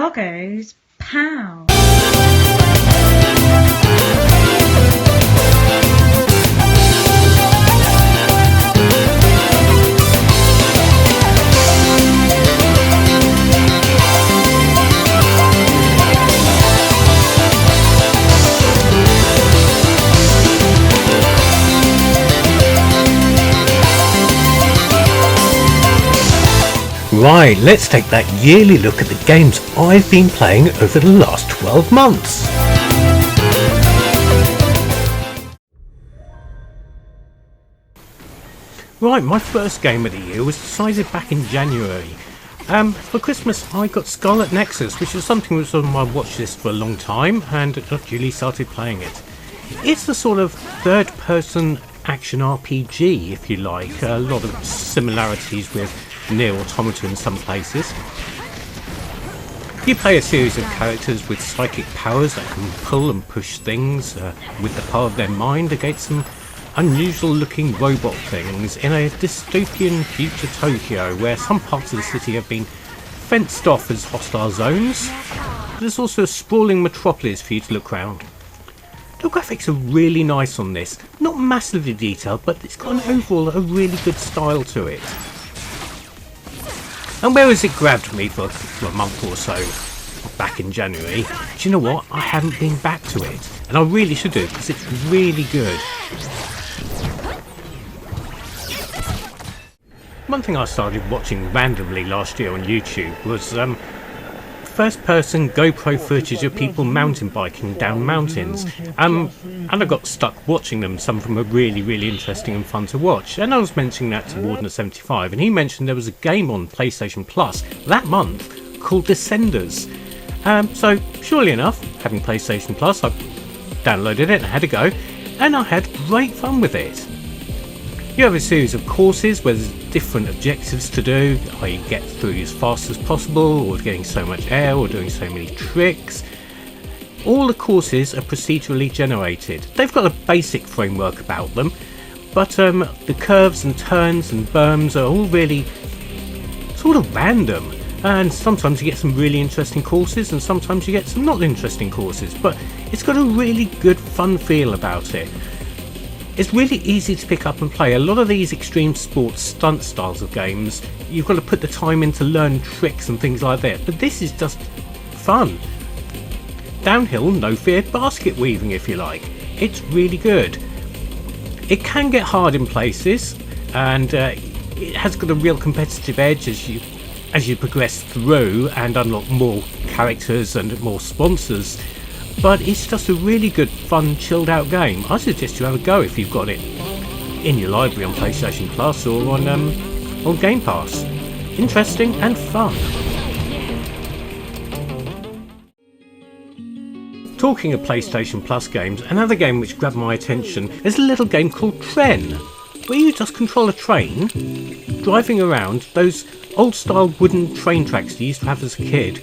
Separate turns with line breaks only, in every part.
Bloggo's POW.
Right, let's take that yearly look at the games I've been playing over the last 12 months. Right, my first game of the year was decided back in January. For Christmas I got Scarlet Nexus, which is something that was on my watch list for a long time, and I've duly started playing it. It's a sort of third-person action RPG, if you like. A lot of similarities with Near Automata in some places. You play a series of characters with psychic powers that can pull and push things with the power of their mind against some unusual looking robot things in a dystopian future Tokyo where some parts of the city have been fenced off as hostile zones. There's also a sprawling metropolis for you to look around. The graphics are really nice on this, not massively detailed, but it's got an overall a really good style to it. And whereas it grabbed me for a month or so back in January, do you know what? I haven't been back to it. And I really should do, because it's really good. One thing I started watching randomly last year on YouTube was first-person GoPro footage of people mountain biking down mountains. And I got stuck watching them. Some of them are really interesting and fun to watch. And I was mentioning that to Wardener75, and he mentioned there was a game on PlayStation Plus that month called Descenders. So, surely enough, having PlayStation Plus, I downloaded it and had a go, and I had great fun with it. You have a series of courses where there's different objectives to do, i.e. get through as fast as possible, or getting so much air, or doing so many tricks. All the courses are procedurally generated. They've got a basic framework about them, but the curves and turns and berms are all really sort of random. And sometimes you get some really interesting courses, and sometimes you get some not interesting courses, but it's got a really good fun feel about it. It's really easy to pick up and play. A lot of these extreme sports stunt styles of games, you've got to put the time in to learn tricks and things like that, but this is just fun. Downhill, no fear, basket weaving if you like. It's really good. It can get hard in places, and it has got a real competitive edge as you progress through and unlock more characters and more sponsors. But it's just a really good, fun, chilled out game. I suggest you have a go if you've got it in your library on PlayStation Plus or on Game Pass. Interesting and fun. Talking of PlayStation Plus games, another game which grabbed my attention is a little game called Tren, where you just control a train driving around those old style wooden train tracks you used to have as a kid.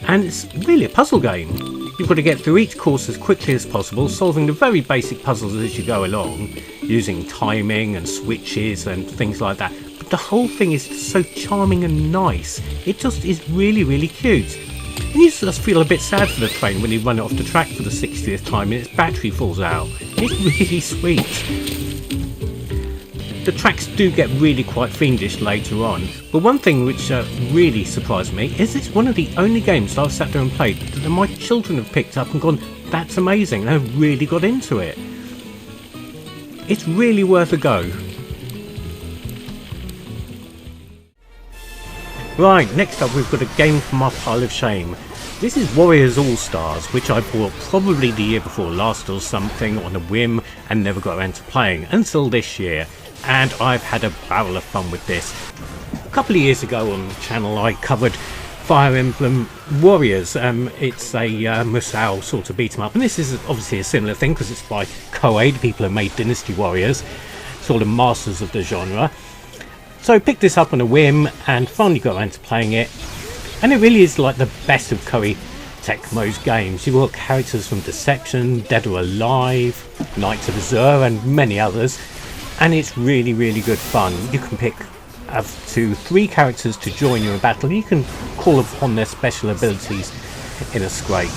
And it's really a puzzle game. You've got to get through each course as quickly as possible, solving the very basic puzzles as you go along, using timing and switches and things like that. But the whole thing is so charming and nice. It just is really cute. And you just feel a bit sad for the train when you run it off the track for the 60th time and its battery falls out. It's really sweet. The tracks do get really quite fiendish later on, but one thing which really surprised me is it's one of the only games that I've sat there and played that my children have picked up and gone, that's amazing, and have really got into it. It's really worth a go. Right, next up we've got a game from our pile of shame. This is Warriors All-Stars, which I bought probably the year before last or something on a whim and never got around to playing until this year. And I've had a barrel of fun with this. A couple of years ago on the channel I covered Fire Emblem Warriors. It's a Musou sort of beat 'em up, and this is obviously a similar thing because it's by Koei, people who made Dynasty Warriors, sort of masters of the genre. So I picked this up on a whim and finally got around to playing it, and it really is like the best of Koei Tecmo's games. You've got characters from Deception, Dead or Alive, Knights of Azure and many others. And it's really good fun. You can pick up to 3 characters to join you in battle. You can call upon their special abilities in a scrape.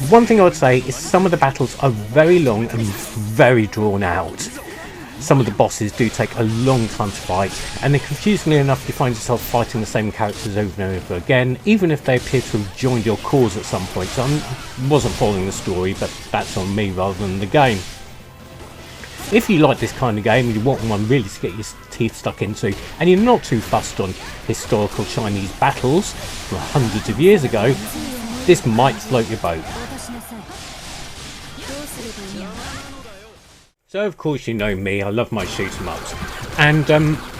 One thing I would say is some of the battles are very long and very drawn out. Some of the bosses do take a long time to fight, and then confusingly enough you find yourself fighting the same characters over and over again, even if they appear to have joined your cause at some point. So I wasn't following the story, but that's on me rather than the game. If you like this kind of game and you want one really to get your teeth stuck into, and you're not too fussed on historical Chinese battles from hundreds of years ago, this might float your boat. So of course you know me, I love my shoot 'em ups, and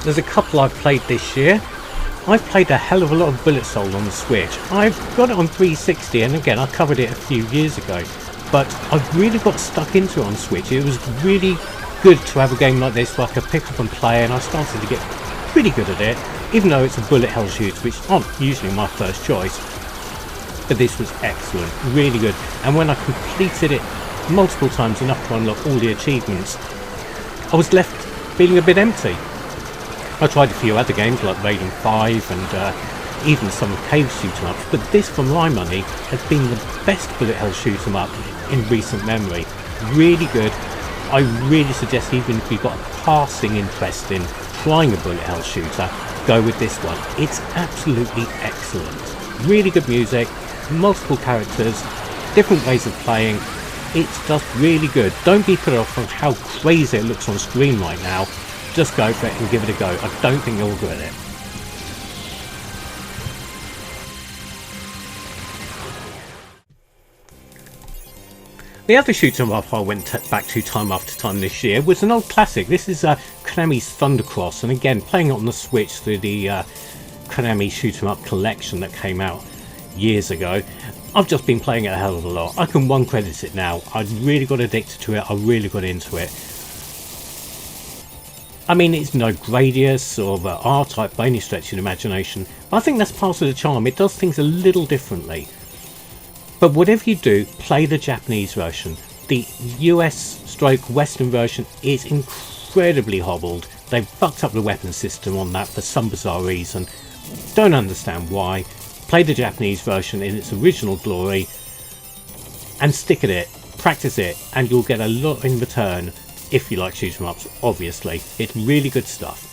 there's a couple I've played this year. I've played a hell of a lot of Bulletstorm on the Switch. I've got it on 360, and again I covered it a few years ago, but I've really got stuck into it on Switch. It was really good to have a game like this where I could pick up and play, and I started to get pretty good at it, even though it's a bullet hell shooter, which aren't usually my first choice. But this was excellent, really good, and when I completed it multiple times, enough to unlock all the achievements, I was left feeling a bit empty. I tried a few other games like Raiden 5 and even some cave shoot 'em ups, but this, for my money, has been the best bullet hell shoot 'em up in recent memory. Really good. I really suggest, even if you've got a passing interest in trying a bullet hell shooter, go with this one. It's absolutely excellent. Really good music, multiple characters, different ways of playing. It's just really good. Don't be put off on how crazy it looks on screen right now. Just go for it and give it a go. I don't think you'll regret it. The other shoot 'em up I went back to time after time this year was an old classic. This is Konami's Thundercross, and again playing it on the Switch through the Konami shoot 'em up collection that came out years ago. I've just been playing it a hell of a lot. I can one credit it now. I really got addicted to it. I really got into it. I mean, it's no Gradius or the R-Type by any stretch of imagination, but I think that's part of the charm. It does things a little differently. But whatever you do, play the Japanese version. The US/Western version is incredibly hobbled. They've fucked up the weapon system on that for some bizarre reason. Don't understand why. Play the Japanese version in its original glory and stick at it, practice it, and you'll get a lot in return if you like shoot 'em ups, obviously. It's really good stuff.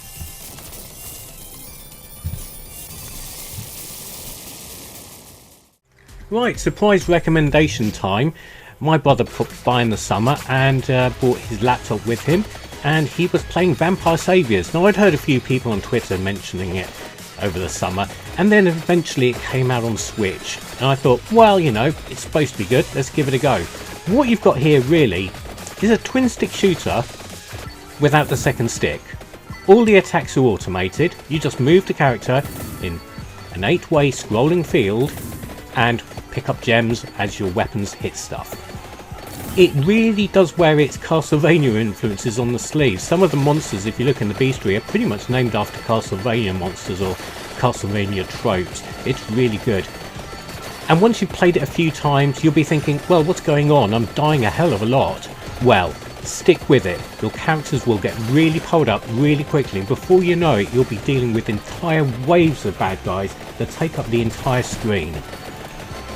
Right, surprise recommendation time. My brother popped by in the summer and brought his laptop with him, and he was playing Vampire Saviors. Now, I'd heard a few people on Twitter mentioning it over the summer, and then eventually it came out on Switch, and I thought, well, you know, it's supposed to be good, let's give it a go. What you've got here really is a twin stick shooter without the second stick. All the attacks are automated. You just move the character in an 8-way scrolling field and pick up gems as your weapons hit stuff. It really does wear its Castlevania influences on the sleeve. Some of the monsters, if you look in the bestiary, are pretty much named after Castlevania monsters or Castlevania tropes. It's really good. And once you've played it a few times, you'll be thinking, well, what's going on? I'm dying a hell of a lot. Well, stick with it. Your characters will get really powered up really quickly. Before you know it, you'll be dealing with entire waves of bad guys that take up the entire screen.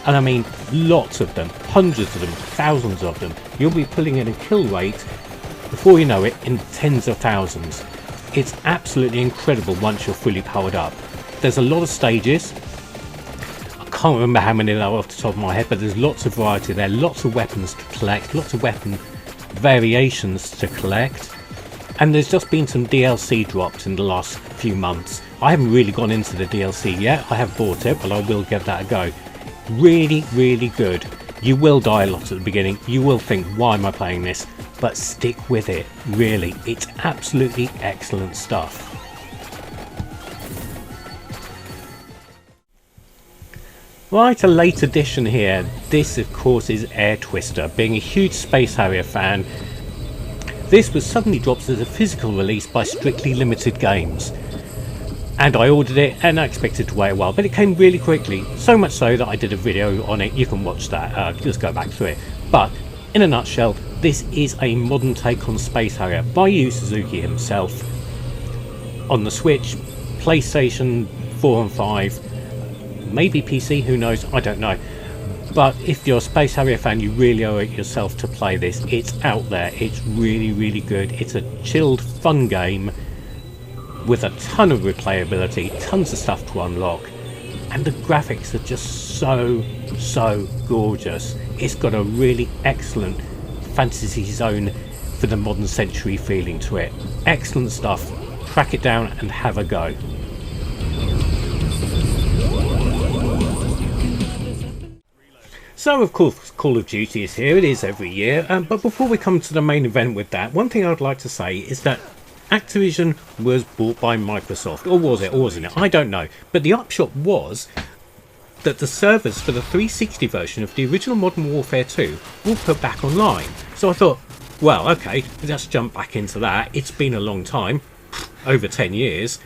And I mean lots of them, hundreds of them, thousands of them. You'll be pulling in a kill rate, before you know it, in tens of thousands. It's absolutely incredible once you're fully powered up. There's a lot of stages. I can't remember how many there are off the top of my head, but there's lots of variety there, lots of weapons to collect, lots of weapon variations to collect. And there's just been some DLC drops in the last few months. I haven't really gone into the DLC yet. I have bought it, but I will give that a go. Really, really good. You will die a lot at the beginning. You will think, why am I playing this? But stick with it, really. It's absolutely excellent stuff. Right, a late addition here. This, of course, is Air Twister. Being a huge Space Harrier fan, this was suddenly dropped as a physical release by Strictly Limited Games. And I ordered it, and I expected to wait a while, but it came really quickly. So much so that I did a video on it. You can watch that, just go back through it. But, in a nutshell, this is a modern take on Space Harrier by Yu Suzuki himself. on the Switch, PlayStation 4 and 5, maybe PC, who knows, I don't know. But if you're a Space Harrier fan, you really owe it yourself to play this. It's out there, it's really, really good. It's a chilled, fun game with a ton of replayability, tons of stuff to unlock, and the graphics are just so gorgeous. It's got a really excellent fantasy zone for the modern century feeling to it. Excellent stuff. Track it down and have a go. So of course Call of Duty is here, it is every year, but before we come to the main event with that, one thing I'd like to say is that Activision was bought by Microsoft, or was it, or wasn't it? I don't know. But the upshot was that the servers for the 360 version of the original Modern Warfare 2 were put back online. So I thought, well, okay, let's jump back into that. It's been a long time, over 10 years.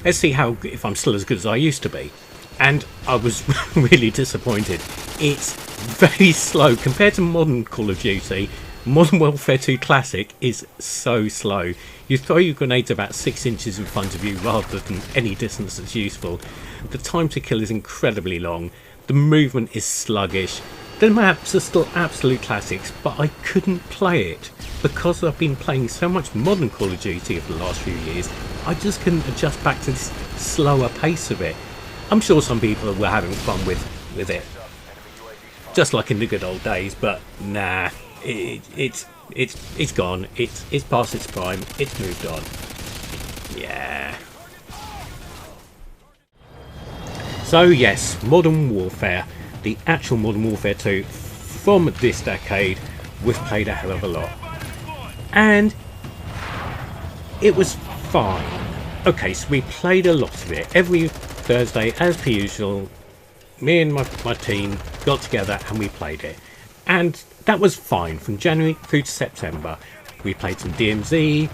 Let's see if I'm still as good as I used to be. And I was really disappointed. It's very slow compared to modern Call of Duty. Modern Warfare 2 Classic is so slow. You throw your grenades about 6 inches in front of you rather than any distance that's useful. The time to kill is incredibly long. The movement is sluggish. The maps are still absolute classics, but I couldn't play it. Because I've been playing so much modern Call of Duty over the last few years, I just couldn't adjust back to this slower pace of it. I'm sure some people were having fun with it, just like in the good old days, but nah. It's gone. It's past its prime. It's moved on. Yeah. So yes, Modern Warfare, the actual Modern Warfare 2 from this decade, was played a hell of a lot, and it was fine. Okay, so we played a lot of it every Thursday, as per usual. Me and my team got together and we played it, and that was fine from January through to September. We played some DMZ.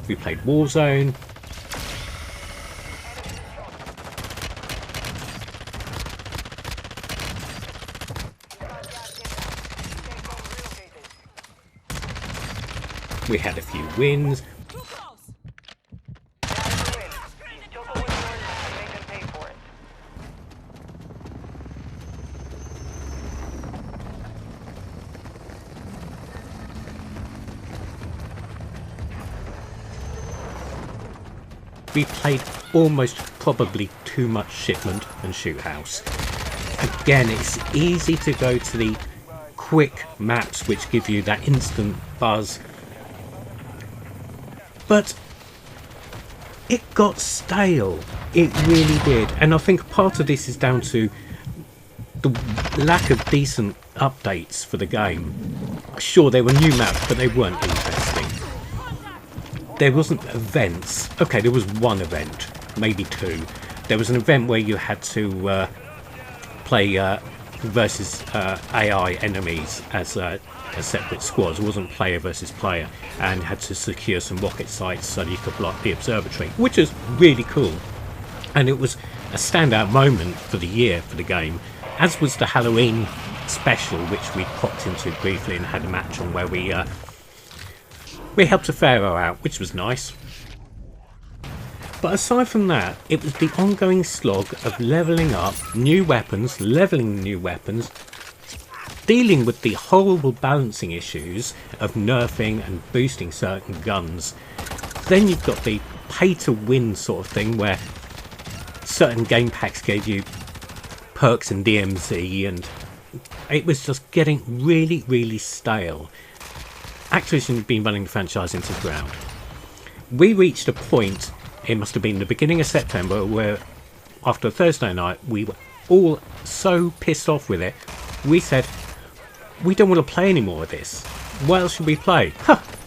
We played Warzone. We had a few wins. We played almost probably too much Shipment and Shoot House. Again, it's easy to go to the quick maps which give you that instant buzz, but it got stale. It really did. And I think part of this is down to the lack of decent updates for the game. Sure, there were new maps, but they weren't interesting. There wasn't events. Okay, there was one event, maybe two. There was an event where you had to play versus AI enemies as separate squads. It wasn't player versus player, and had to secure some rocket sites so that you could block the observatory, which was really cool. And it was a standout moment for the year for the game, as was the Halloween special, which we popped into briefly and had a match on where we helped a Pharaoh out, which was nice. But aside from that, it was the ongoing slog of levelling up new weapons, levelling new weapons, dealing with the horrible balancing issues of nerfing and boosting certain guns. Then you've got the pay to win sort of thing where certain game packs gave you perks and DMZ, and it was just getting really, really stale. Activision had been running the franchise into the ground. We reached a point, it must have been the beginning of September, where after a Thursday night we were all so pissed off with it, we said, we don't want to play any more of this. What else should we play?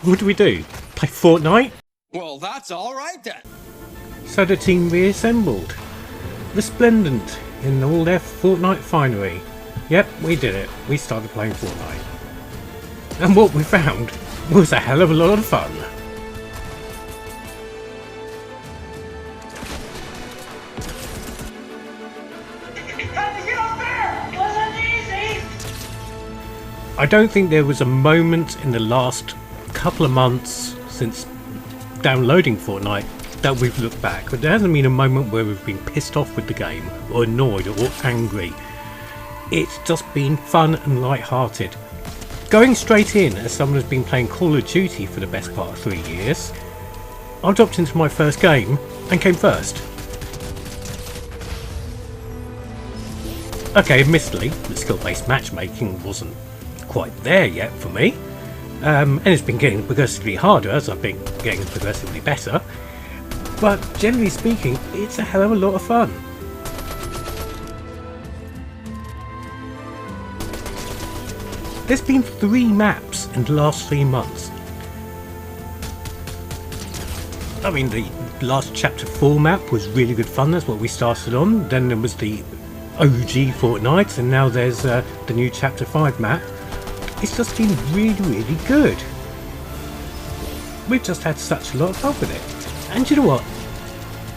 What do we do? Play Fortnite?
Well, that's alright then.
So the team reassembled. Resplendent in all their Fortnite finery. Yep, we did it. We started playing Fortnite. And what we found was a hell of a lot of fun.
Had to get up there! Wasn't easy!
I don't think there was a moment in the last couple of months since downloading Fortnite that we've looked back, but there hasn't been a moment where we've been pissed off with the game or annoyed or angry. It's just been fun and light-hearted. Going straight in as someone who's been playing Call of Duty for the best part of 3 years, I dropped into my first game and came first. Okay, admittedly, the skill-based matchmaking wasn't quite there yet for me, and it's been getting progressively harder as I've been getting progressively better, but generally speaking, it's a hell of a lot of fun. There's been 3 maps in the last 3 months. I mean, the last Chapter 4 map was really good fun, that's what we started on. Then there was the OG Fortnite, and now there's the new Chapter 5 map. It's just been really good. We've just had such a lot of fun with it. And you know what?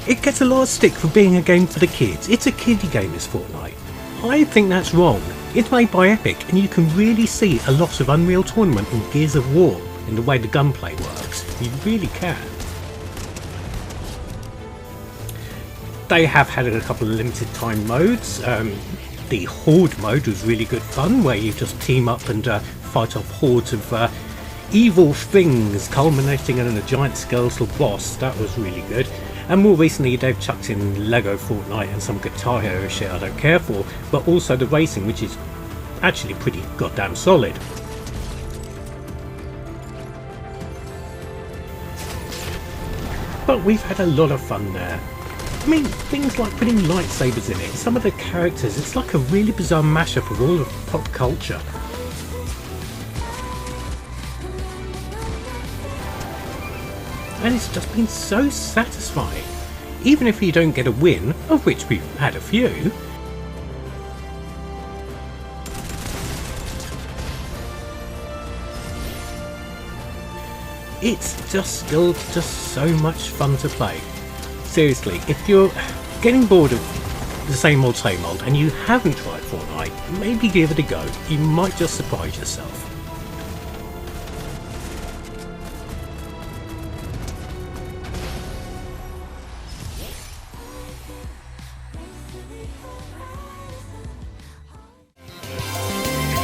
It gets a lot of stick for being a game for the kids. It's a kiddie game, this Fortnite. I think that's wrong. It's made by Epic, and you can really see a lot of Unreal Tournament and Gears of War in the way the gunplay works. You really can. They have had a couple of limited time modes. The Horde mode was really good fun, where you just team up and fight off hordes of evil things, culminating in a giant skeletal boss. That was really good. And more recently they've chucked in Lego Fortnite and some Guitar Hero shit I don't care for, but also the racing, which is actually pretty goddamn solid. But we've had a lot of fun there. I mean, things like putting lightsabers in it, some of the characters, it's like a really bizarre mashup of all of pop culture. And it's just been so satisfying. Even if you don't get a win, of which we've had a few, it's just still just so much fun to play. Seriously, if you're getting bored of the same old and you haven't tried Fortnite, maybe give it a go. You might just surprise yourself.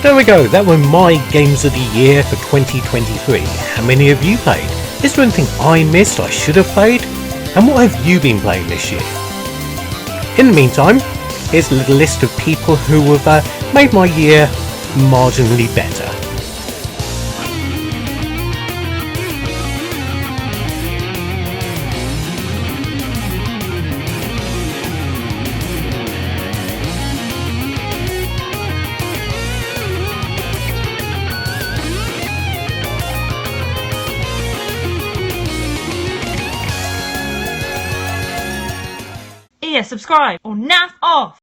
There we go, that were my games of the year for 2023. How many have you played? Is there anything I missed I should have played? And what have you been playing this year? In the meantime, here's a little list of people who have made my year marginally better.
Yeah, subscribe or naff off.